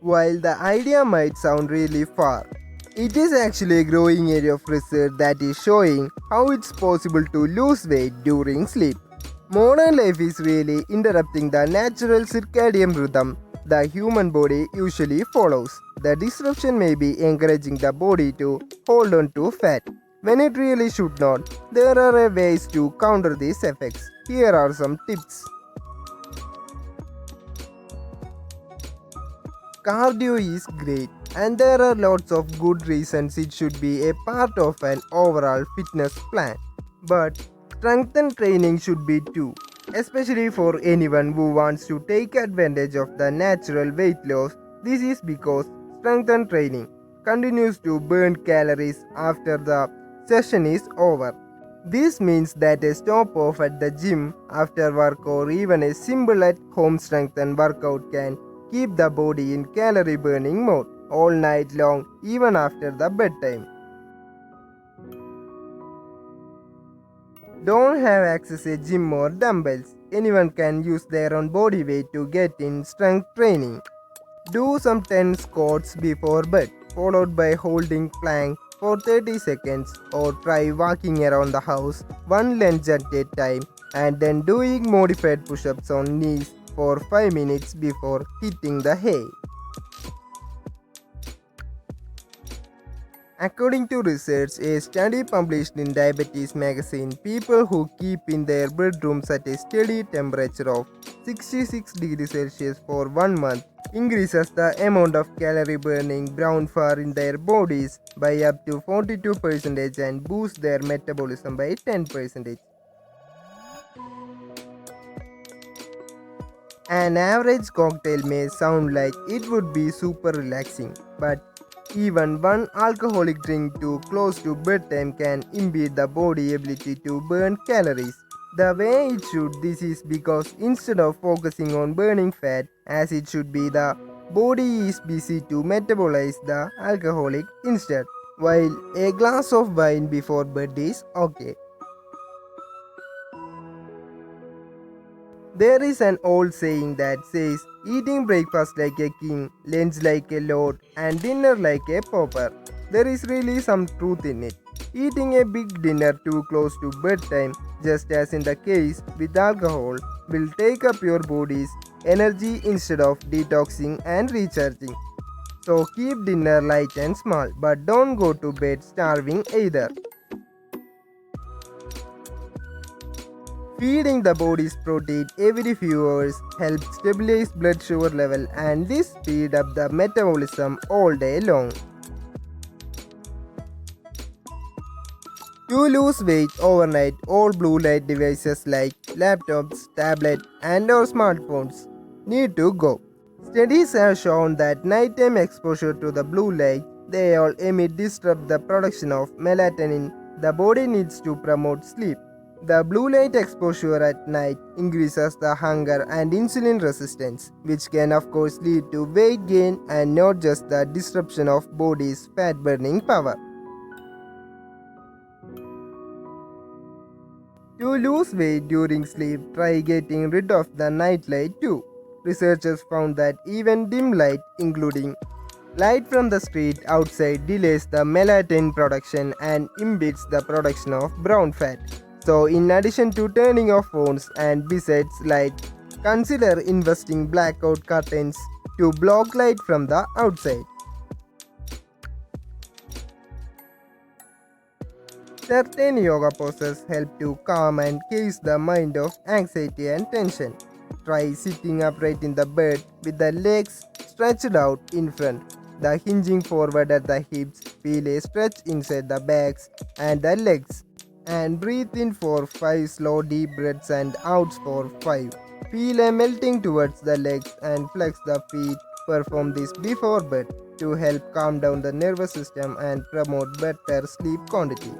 While the idea might sound really far, it is actually a growing area of research that is showing how it's possible to lose weight during sleep. Modern life is really interrupting the natural circadian rhythm the human body usually follows. The disruption may be encouraging the body to hold on to fat when it really should not. There are ways to counter these effects. Here are some tips. Cardio is great, and there are lots of good reasons it should be a part of an overall fitness plan. But strength and training should be too, especially for anyone who wants to take advantage of the natural weight loss. This is because strength and training continues to burn calories after the session is over. This means that a stop off at the gym after work or even a simple at home strength and workout can keep the body in calorie burning mode all night long, even after the bedtime. Don't have access to a gym or dumbbells. Anyone can use their own body weight to get in strength training. Do some 10 squats before bed, followed by holding plank for 30 seconds, or try walking around the house one lunge at a time and then doing modified push-ups on knees for 5 minutes before hitting the hay. According to research, a study published in Diabetes magazine, people who keep in their bedrooms at a steady temperature of 66 degrees Celsius for 1 month increases the amount of calorie burning brown fat in their bodies by up to 42% and boosts their metabolism by 10%. An average cocktail may sound like it would be super relaxing, but even one alcoholic drink too close to bedtime can impede the body's ability to burn calories the way it should. This is because instead of focusing on burning fat as it should be, the body is busy to metabolize the alcoholic instead. While a glass of wine before bed is okay. There is an old saying that says, eating breakfast like a king, lunch like a lord, and dinner like a pauper. There is really some truth in it. Eating a big dinner too close to bedtime, just as in the case with alcohol, will take up your body's energy instead of detoxing and recharging. So keep dinner light and small, but don't go to bed starving either. Feeding the body's protein every few hours helps stabilize blood sugar level, and this speeds up the metabolism all day long. To lose weight overnight, all blue light devices like laptops, tablets, and or smartphones need to go. Studies have shown that nighttime exposure to the blue light they all emit disrupt the production of melatonin the body needs to promote sleep. The blue light exposure at night increases the hunger and insulin resistance, which can of course lead to weight gain and not just the disruption of body's fat burning power. To lose weight during sleep, try getting rid of the night light too. Researchers found that even dim light, including light from the street outside, delays the melatonin production and impedes the production of brown fat. So in addition to turning off phones and besides light, consider investing blackout curtains to block light from the outside. Certain yoga poses help to calm and ease the mind of anxiety and tension. Try sitting upright in the bed with the legs stretched out in front, the hinging forward at the hips. Feel a stretch inside the backs and the legs. And breathe in for 5 slow deep breaths and out for 5. Feel a melting towards the legs and flex the feet. Perform this before bed to help calm down the nervous system and promote better sleep quality.